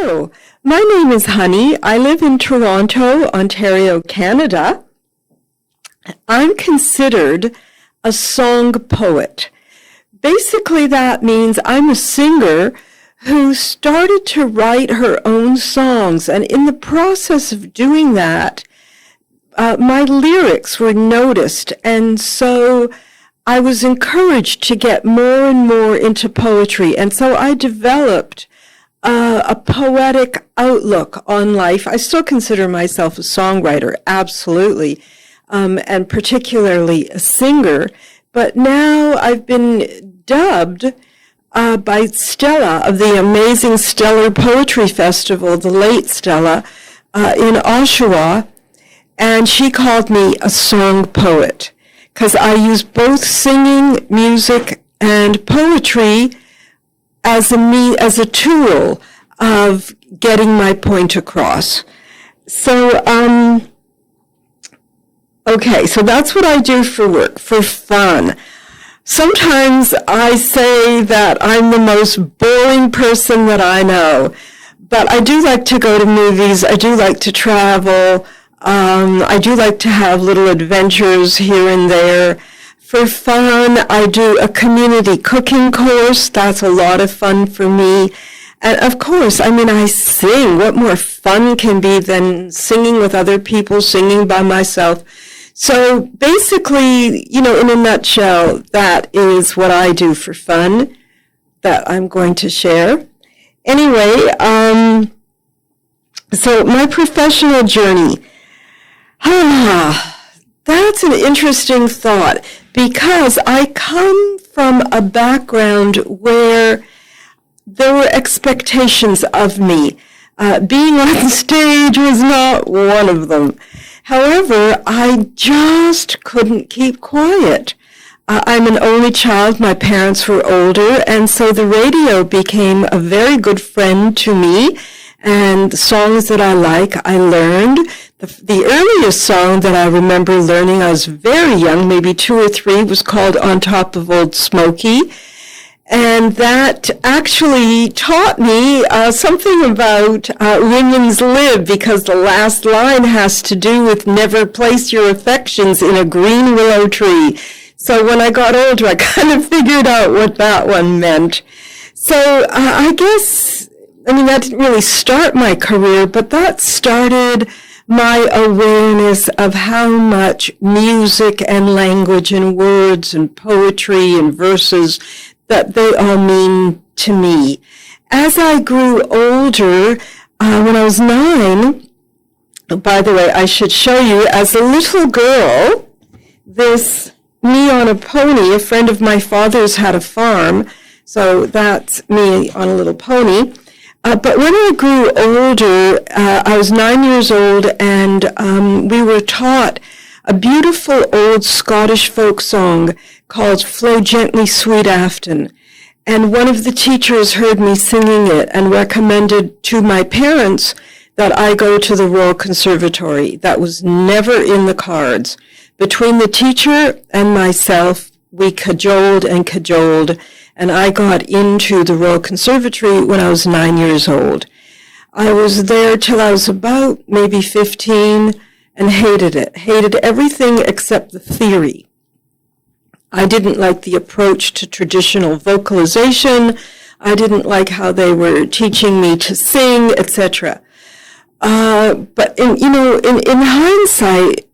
Hello, my name is Honey. I live in Toronto, Ontario, Canada. I'm considered a song poet. Basically, that means I'm a singer who started to write her own songs, and in the process of doing that, my lyrics were noticed, and so I was encouraged to get more and more into poetry, and so I developed a poetic outlook on life. I still consider myself a songwriter, absolutely, and particularly a singer, but now I've been dubbed by Stella of the amazing Stellar Poetry Festival, the late Stella, in Oshawa, and she called me a song poet because I use both singing, music, and poetry as a tool of getting my point across. So, okay, so that's what I do for work, for fun. Sometimes I say that I'm the most boring person that I know, but I do like to go to movies, I do like to travel, I do like to have little adventures here and there. For fun, I do a community cooking course. That's a lot of fun for me. And of course, I sing. What more fun can be than singing with other people, singing by myself? So basically, in a nutshell, that is what I do for fun that I'm going to share. Anyway, so my professional journey. That's an interesting thought because I come from a background where there were expectations of me. Being on stage was not one of them. However, I just couldn't keep quiet. I'm an only child. My parents were older, and so the radio became a very good friend to me. And the songs that I like, I learned. The earliest song that I remember learning, I was very young, maybe 2 or 3, was called On Top of Old Smoky. And that actually taught me something about women's lib, because the last line has to do with never place your affections in a green willow tree. So when I got older, I kind of figured out what that one meant. So I guess, that didn't really start my career, but that started my awareness of how much music and language and words and poetry and verses that they all mean to me. As I grew older, when I was 9, by the way, I should show you, as a little girl, this me on a pony. A friend of my father's had a farm, so that's me on a little pony. But when I grew older, I was 9 years old, and we were taught a beautiful old Scottish folk song called Flow Gently, Sweet Afton. And one of the teachers heard me singing it and recommended to my parents that I go to the Royal Conservatory. That was never in the cards. Between the teacher and myself, we cajoled, and I got into the Royal Conservatory when I was 9 years old. I was there till I was about maybe 15 and hated it. Hated everything except the theory. I didn't like the approach to traditional vocalization. I didn't like how they were teaching me to sing, etc. But in hindsight,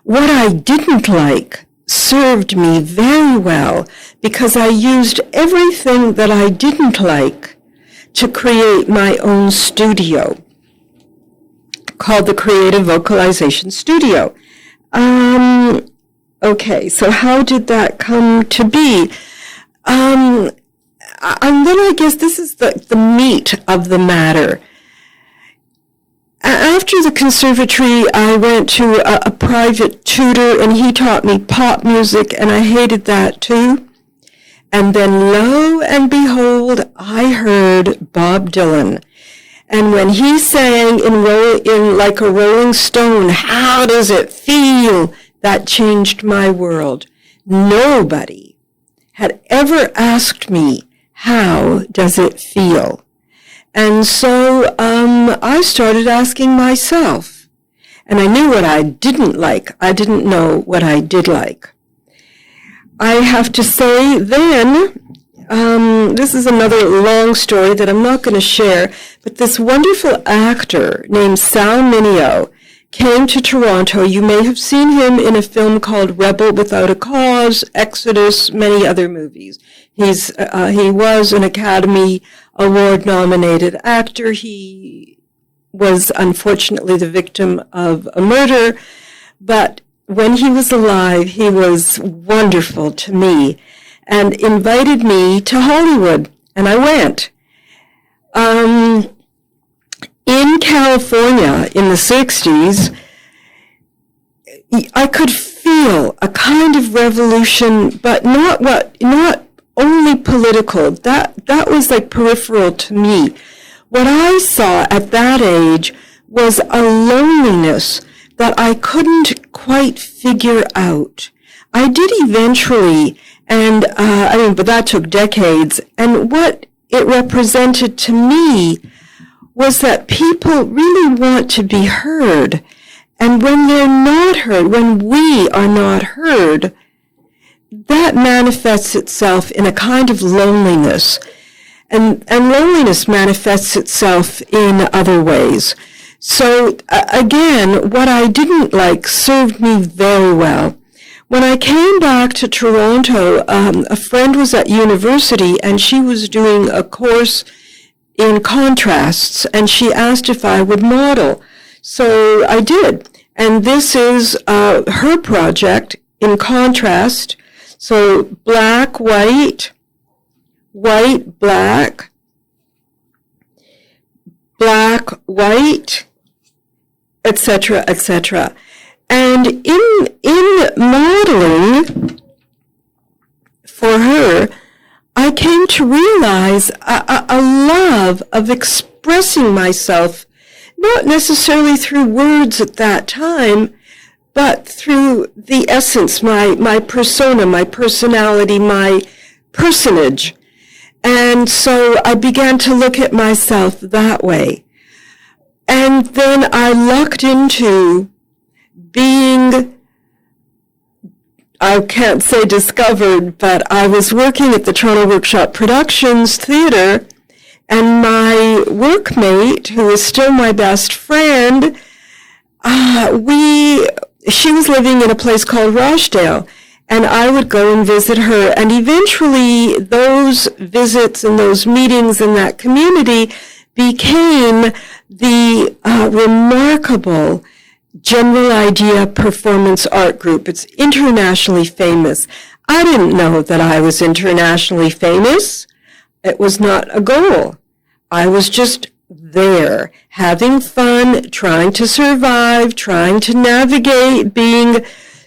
what I didn't like served me very well, because I used everything that I didn't like to create my own studio called the Creative Vocalization Studio. Okay, so how did that come to be? And then I guess this is the meat of the matter. After the conservatory, I went to a private tutor, and he taught me pop music, and I hated that too. And then, lo and behold, I heard Bob Dylan. And when he sang in like a rolling stone, how does it feel? That changed my world. Nobody had ever asked me, how does it feel? And so I started asking myself, and I knew what I didn't like. I didn't know what I did like. I have to say then, this is another long story that I'm not going to share, but this wonderful actor named Sal Mineo came to Toronto. You may have seen him in a film called Rebel Without a Cause, Exodus, many other movies. He was an Academy Award-nominated actor. He was unfortunately the victim of a murder, but when he was alive, he was wonderful to me and invited me to Hollywood, and I went. In California in the 60s, I could feel a kind of revolution, but not only political. That was like peripheral to me. What I saw at that age was a loneliness that I couldn't quite figure out. I did eventually, but that took decades. And what it represented to me was that people really want to be heard. And when they're not heard, when we are not heard, that manifests itself in a kind of loneliness. And loneliness manifests itself in other ways. So again, what I didn't like served me very well. When I came back to Toronto, a friend was at university and she was doing a course in contrasts, and she asked if I would model. So I did. And this is her project in contrast. So black, white, white, black, black, white, etc., etc. And in modeling for her, I came to realize a love of expressing myself, not necessarily through words at that time, but through the essence, my persona, my personality, my personage. And so I began to look at myself that way. And then I lucked into being, I can't say discovered, but I was working at the Toronto Workshop Productions Theatre, and my workmate, who is still my best friend, she was living in a place called Rochdale, and I would go and visit her, and eventually those visits and those meetings in that community became the remarkable General Idea Performance Art Group. It's internationally famous. I didn't know that I was internationally famous. It was not a goal. I was just there, having fun, trying to survive, trying to navigate, being,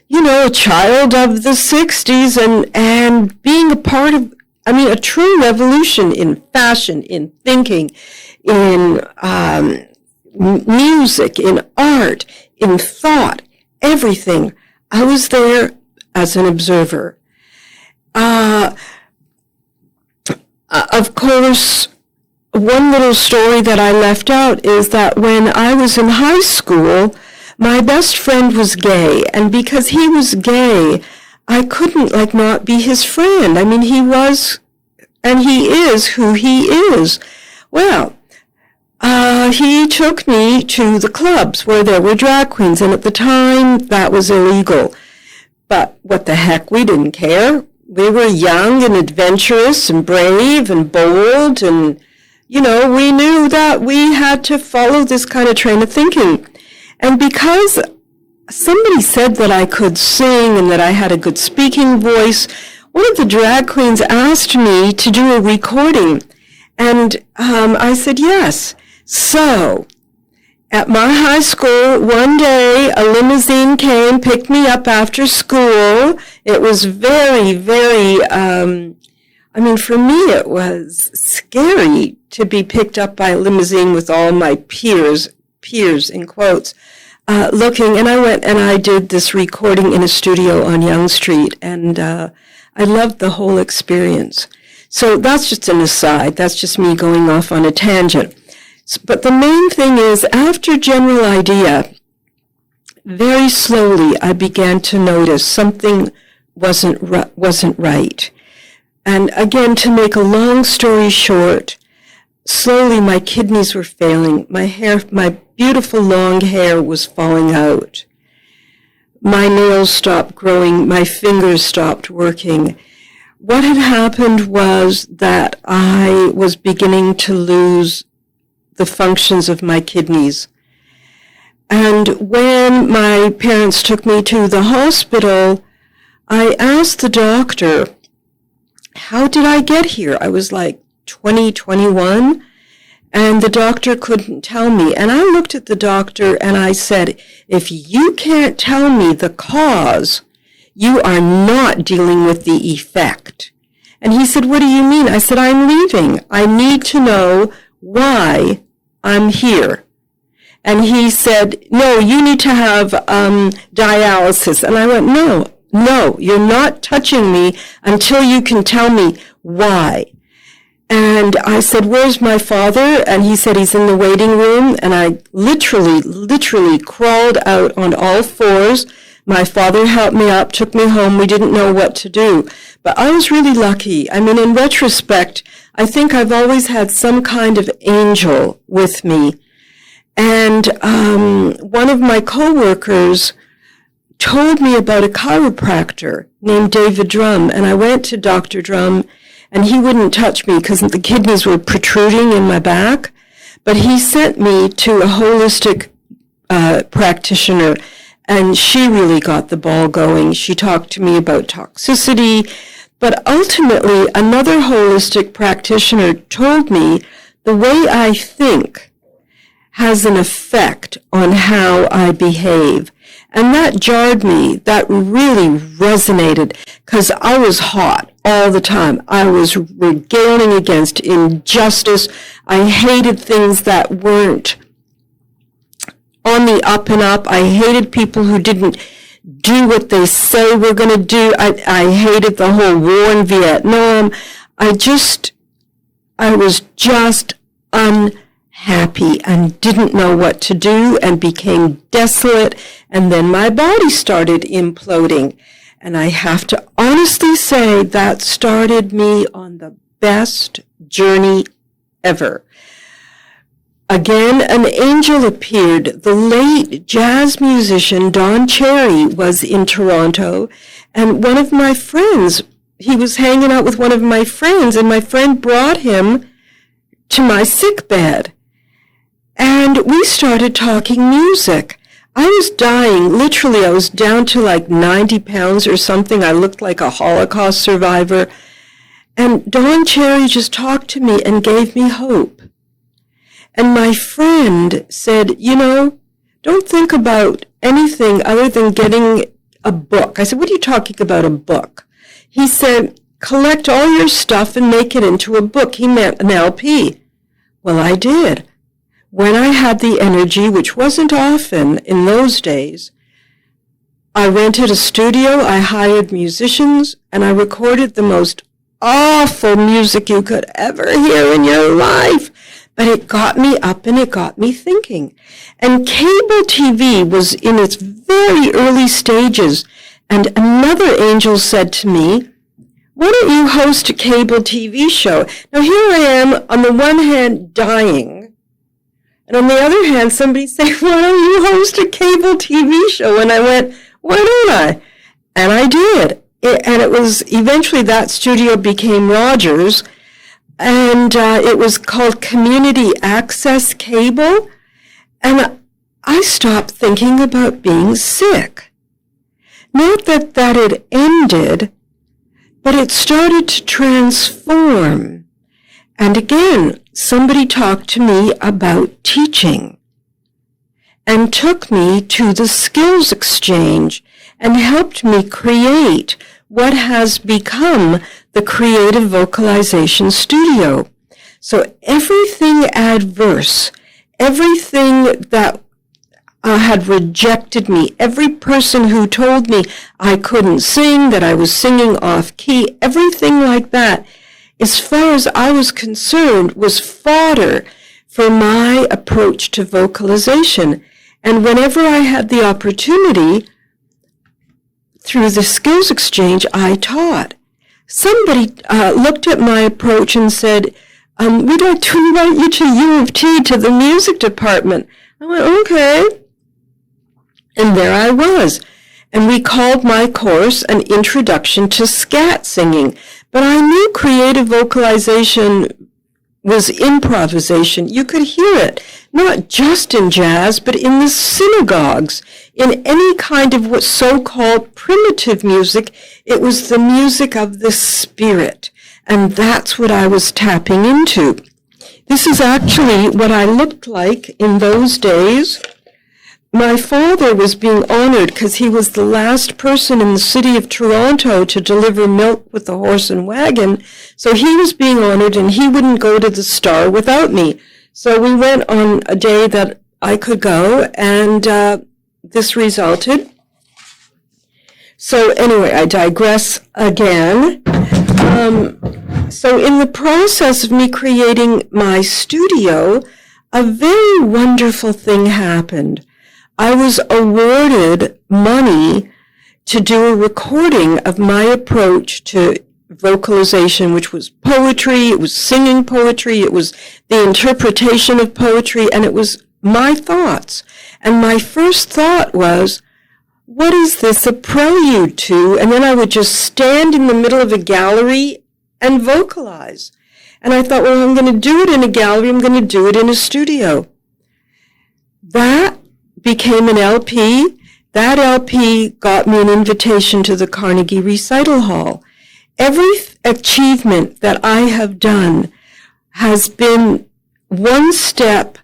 a child of the 60s and being a part of, a true revolution in fashion, in thinking, in music, in art, in thought, everything. I was there as an observer. Of course, one little story that I left out is that when I was in high school, my best friend was gay, and because he was gay, I couldn't not be his friend. He was, and he is who he is. Well, he took me to the clubs where there were drag queens, and at the time that was illegal. But what the heck, we didn't care. We were young and adventurous and brave and bold, and, we knew that we had to follow this kind of train of thinking. And because somebody said that I could sing and that I had a good speaking voice, one of the drag queens asked me to do a recording, and I said yes. So, at my high school, one day, a limousine came, picked me up after school. It was very, very, for me, it was scary to be picked up by a limousine with all my peers in quotes, looking. And I went and I did this recording in a studio on Yonge Street, and I loved the whole experience. So that's just an aside. That's just me going off on a tangent. But the main thing is, after general idea, very slowly I began to notice something wasn't right. And again, to make a long story short, slowly my kidneys were failing. My beautiful long hair was falling out. My nails stopped growing. My fingers stopped working. What had happened was that I was beginning to lose the functions of my kidneys. And when my parents took me to the hospital, I asked the doctor, how did I get here? I was like 20, 21, and the doctor couldn't tell me. And I looked at the doctor and I said, if you can't tell me the cause, you are not dealing with the effect. And he said, what do you mean? I said, I'm leaving. I need to know why I'm here. And he said, no, you need to have dialysis. And I went, no, you're not touching me until you can tell me why. And I said, where's my father? And he said, he's in the waiting room. And I literally crawled out on all fours. My father helped me up, took me home. We didn't know what to do. But I was really lucky. I mean, in retrospect, I think I've always had some kind of angel with me. And one of my coworkers told me about a chiropractor named David Drum. And I went to Dr. Drum, and he wouldn't touch me because the kidneys were protruding in my back. But he sent me to a holistic practitioner, and she really got the ball going. She talked to me about toxicity. But ultimately, another holistic practitioner told me the way I think has an effect on how I behave. And that jarred me. That really resonated because I was hot all the time. I was regaling against injustice. I hated things that weren't on the up and up. I hated people who didn't do what they say we're going to do. I hated the whole war in Vietnam. I was just unhappy and didn't know what to do and became desolate. And then my body started imploding. And I have to honestly say that started me on the best journey ever. Again, an angel appeared. The late jazz musician Don Cherry was in Toronto, and one of my friends, he was hanging out with one of my friends, and my friend brought him to my sick bed. And we started talking music. I was dying. Literally, I was down to like 90 pounds or something. I looked like a Holocaust survivor. And Don Cherry just talked to me and gave me hope. And my friend said, don't think about anything other than getting a book. I said, what are you talking about, a book? He said, collect all your stuff and make it into a book. He meant an LP. Well, I did. When I had the energy, which wasn't often in those days, I rented a studio, I hired musicians, and I recorded the most awful music you could ever hear in your life. But it got me up and it got me thinking. And cable TV was in its very early stages. And another angel said to me, why don't you host a cable TV show? Now here I am, on the one hand, dying. And on the other hand, somebody said, why don't you host a cable TV show? And I went, why don't I? And I did. And it was, eventually that studio became Rogers. And it was called Community Access Cable. And I stopped thinking about being sick. Not that had ended, but it started to transform. And again, somebody talked to me about teaching and took me to the Skills Exchange and helped me create what has become the Creative Vocalization Studio. So everything adverse, everything that had rejected me, every person who told me I couldn't sing, that I was singing off key, everything like that, as far as I was concerned, was fodder for my approach to vocalization. And whenever I had the opportunity, through the skills exchange, I taught. Somebody looked at my approach and said, we'd like to invite you to U of T, to the music department. I went, okay. And there I was. And we called my course An Introduction to Scat Singing. But I knew creative vocalization was improvisation. You could hear it, not just in jazz, but in the synagogues, in any kind of what so-called primitive music. It was the music of the spirit, and that's what I was tapping into. This is actually what I looked like in those days. My father was being honored because he was the last person in the city of Toronto to deliver milk with the horse and wagon. So he was being honored, and he wouldn't go to the Star without me. So we went on a day that I could go, and this resulted. So anyway, I digress again. So in the process of me creating my studio, a very wonderful thing happened. I was awarded money to do a recording of my approach to vocalization, which was poetry, it was singing poetry, it was the interpretation of poetry, and it was my thoughts. And my first thought was, what is this a prelude to? And then I would just stand in the middle of a gallery and vocalize. And I thought, well, I'm going to do it in a gallery, I'm going to do it in a studio. That became an LP. That LP got me an invitation to the Carnegie Recital Hall. Every achievement that I have done has been one step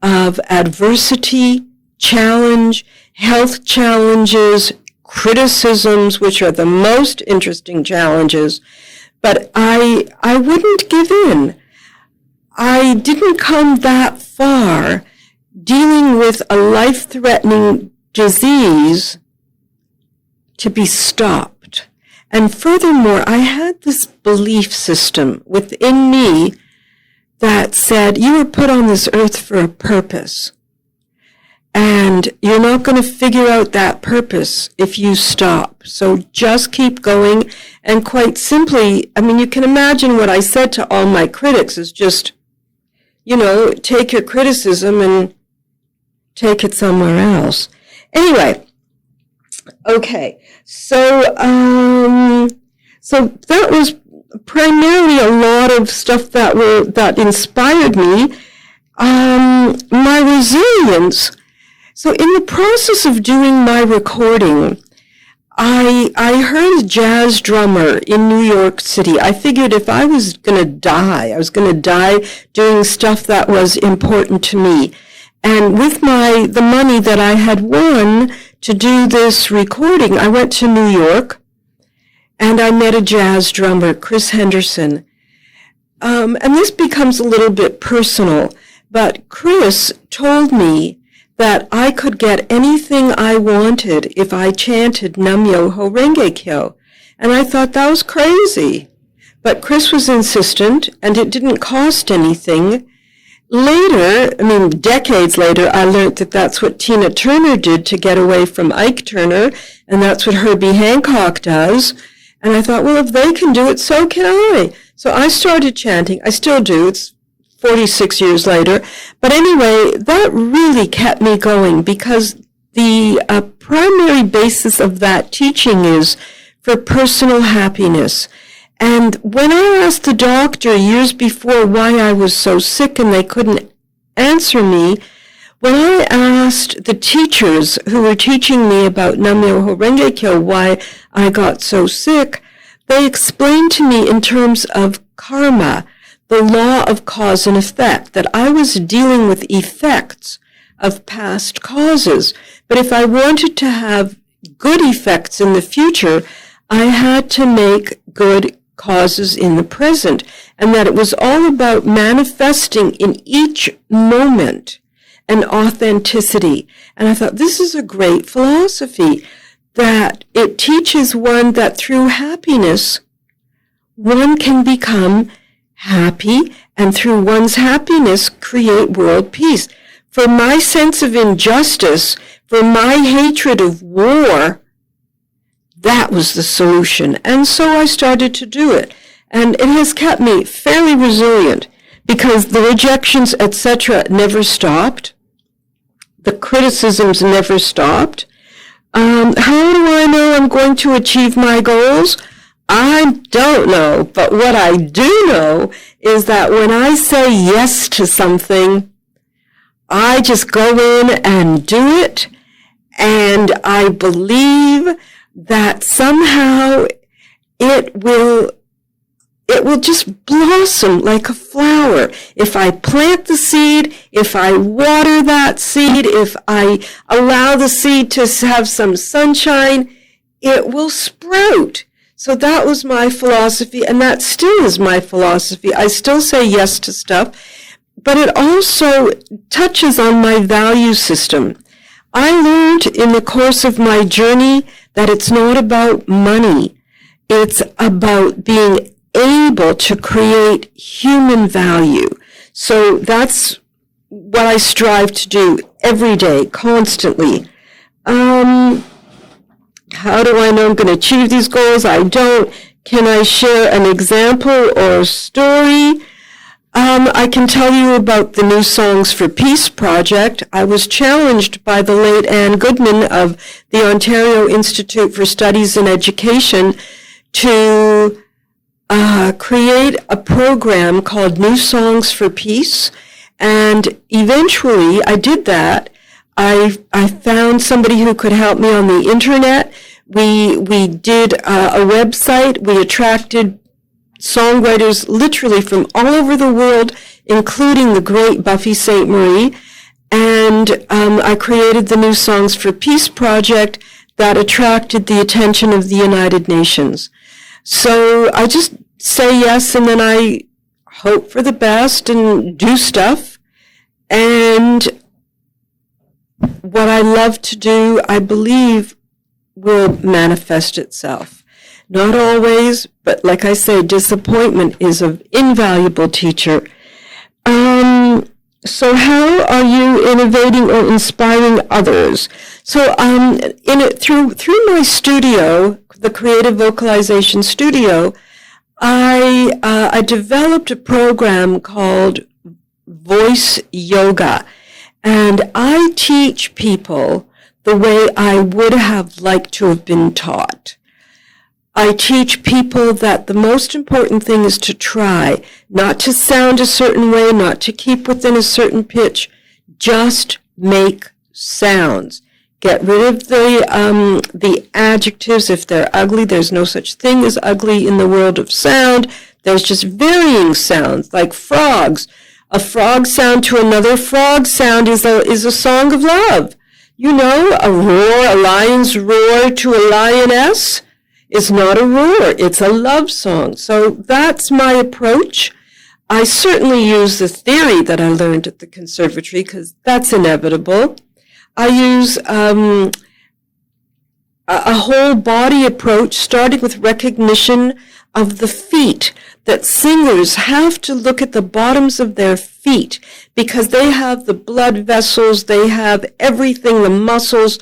of adversity, challenge, health challenges, criticisms, which are the most interesting challenges. But I wouldn't give in. I didn't come that far dealing with a life-threatening disease to be stopped. And furthermore, I had this belief system within me that said, you were put on this earth for a purpose. And you're not going to figure out that purpose if you stop. So just keep going. And quite simply, I mean, you can imagine what I said to all my critics is just, take your criticism and take it somewhere else. Anyway, okay, so that was primarily a lot of stuff that inspired me. My resilience. So in the process of doing my recording, I heard a jazz drummer in New York City. I figured if I was going to die, I was going to die doing stuff that was important to me. And with the money that I had won to do this recording, I went to New York and I met a jazz drummer, Chris Henderson. And this becomes a little bit personal, but Chris told me that I could get anything I wanted if I chanted Nam-myoho Renge-kyo. And I thought that was crazy. But Chris was insistent, and it didn't cost anything. Later, decades later, I learned that that's what Tina Turner did to get away from Ike Turner, and that's what Herbie Hancock does. And I thought, well, if they can do it, so can I. So I started chanting. I still do. It's 46 years later. But anyway, that really kept me going because the primary basis of that teaching is for personal happiness. And when I asked the doctor years before why I was so sick and they couldn't answer me, when I asked the teachers who were teaching me about Nam-myoho Renge-kyo why I got so sick, they explained to me in terms of karma, the law of cause and effect, that I was dealing with effects of past causes. But if I wanted to have good effects in the future, I had to make good causes in the present, and that it was all about manifesting in each moment an authenticity. And I thought, this is a great philosophy, that it teaches one that through happiness, one can become happy and through one's happiness create world peace. For my sense of injustice, for my hatred of war, that was the solution. And so I started to do it. And it has kept me fairly resilient because the rejections, etc., never stopped. The criticisms never stopped. How do I know I'm going to achieve my goals? I don't know, but what I do know is that when I say yes to something, I just go in and do it, and I believe that somehow it will just blossom like a flower. If I plant the seed, if I water that seed, if I allow the seed to have some sunshine, it will sprout. So that was my philosophy, and that still is my philosophy. I still say yes to stuff, but it also touches on my value system. I learned in the course of my journey that it's not about money. It's about being able to create human value. So that's what I strive to do every day, constantly. How do I know I'm going to achieve these goals? I don't. Can I share an example or a story? I can tell you about the New Songs for Peace project. I was challenged by the late Anne Goodman of the Ontario Institute for Studies in Education to create a program called New Songs for Peace. And eventually I did that. I found somebody who could help me on the internet. We did a website. We attracted songwriters literally from all over the world, including the great Buffy St. Marie. And I created the New Songs for Peace project that attracted the attention of the United Nations. So I just say yes, and then I hope for the best and do stuff. And what I love to do, I believe, will manifest itself. Not always, but like I say, disappointment is an invaluable teacher. So how are you innovating or inspiring others? So through my studio, the Creative Vocalization Studio, I developed a program called Voice Yoga. And I teach people the way I would have liked to have been taught. I teach people that the most important thing is to try, not to sound a certain way, not to keep within a certain pitch, just make sounds. Get rid of the adjectives. If they're ugly, there's no such thing as ugly in the world of sound. There's just varying sounds, like frogs. A frog sound to another frog sound is a song of love. You know, a roar, a lion's roar to a lioness is not a roar. It's a love song. So that's my approach. I certainly use the theory that I learned at the conservatory because that's inevitable. I use a whole body approach, starting with recognition of the feet, that singers have to look at the bottoms of their feet because they have the blood vessels, they have everything, the muscles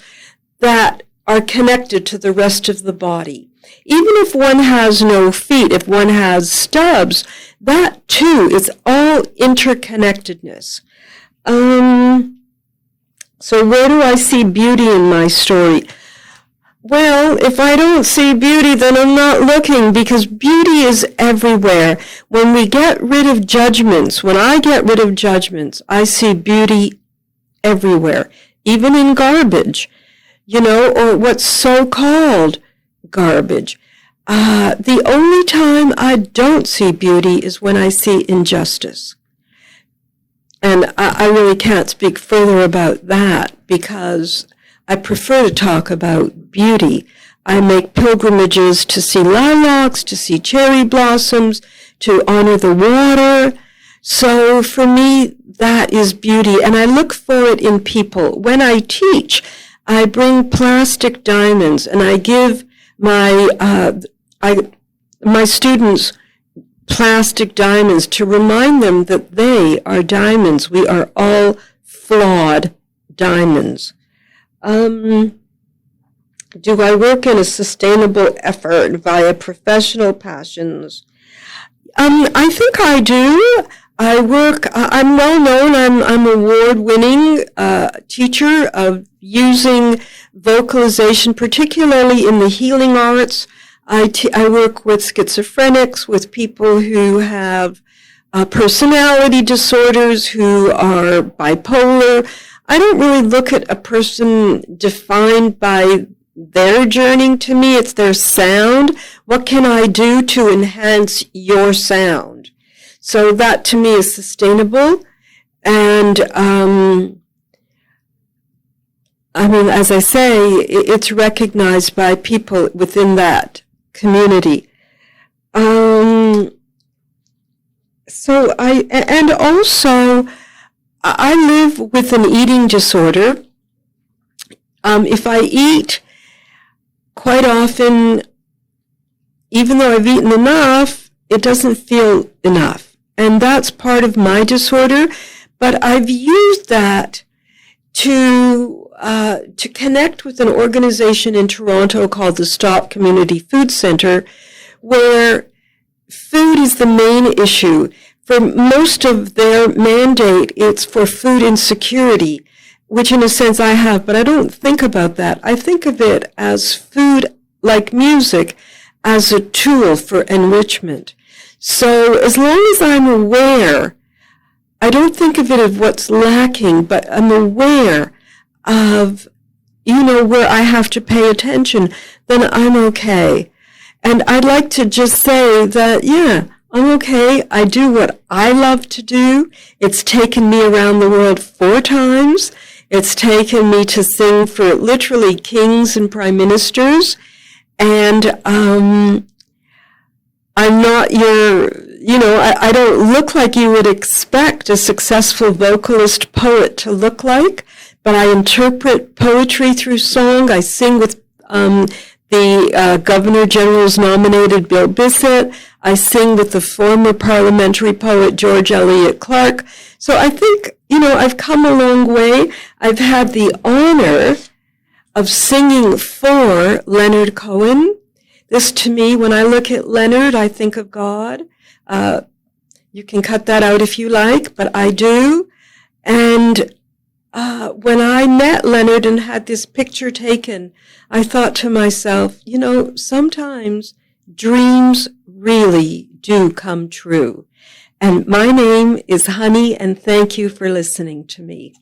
that are connected to the rest of the body. Even if one has no feet, if one has stubs, that too is all interconnectedness. So where do I see beauty in my story? Well, if I don't see beauty, then I'm not looking, because beauty is everywhere. When we get rid of judgments, when I get rid of judgments, I see beauty everywhere, even in garbage, or what's so-called garbage. The only time I don't see beauty is when I see injustice. And I really can't speak further about that because I prefer to talk about beauty. I make pilgrimages to see lilacs, to see cherry blossoms, to honor the water. So for me, that is beauty, and I look for it in people. When I teach, I bring plastic diamonds, and I give my students plastic diamonds to remind them that they are diamonds. We are all flawed diamonds. Do I work in a sustainable effort via professional passions? I think I do. I'm well known. I'm award-winning teacher of using vocalization, particularly in the healing arts. I work with schizophrenics, with people who have personality disorders, who are bipolar. I don't really look at a person defined by their journey. To me, it's their sound. What can I do to enhance your sound? So that to me is sustainable. And as I say, it's recognized by people within that community. I live with an eating disorder. If I eat quite often, even though I've eaten enough, it doesn't feel enough. And that's part of my disorder. But I've used that to connect with an organization in Toronto called the Stop Community Food Center, where food is the main issue. For most of their mandate, it's for food insecurity, which in a sense I have, but I don't think about that. I think of it as food, like music, as a tool for enrichment. So as long as I'm aware, I don't think of it as what's lacking, but I'm aware of, where I have to pay attention, then I'm okay. And I'd like to just say that, I'm okay. I do what I love to do. It's taken me around the world 4 times. It's taken me to sing for literally kings and prime ministers. And I'm not I don't look like you would expect a successful vocalist poet to look like, but I interpret poetry through song. I sing with the Governor General's nominated Bill Bissett. I sing with the former parliamentary poet George Eliot Clark. So I think, I've come a long way. I've had the honor of singing for Leonard Cohen. This, to me, when I look at Leonard, I think of God. You can cut that out if you like, but I do. And when I met Leonard and had this picture taken, I thought to myself, sometimes dreams really do come true. And my name is Honey, and thank you for listening to me.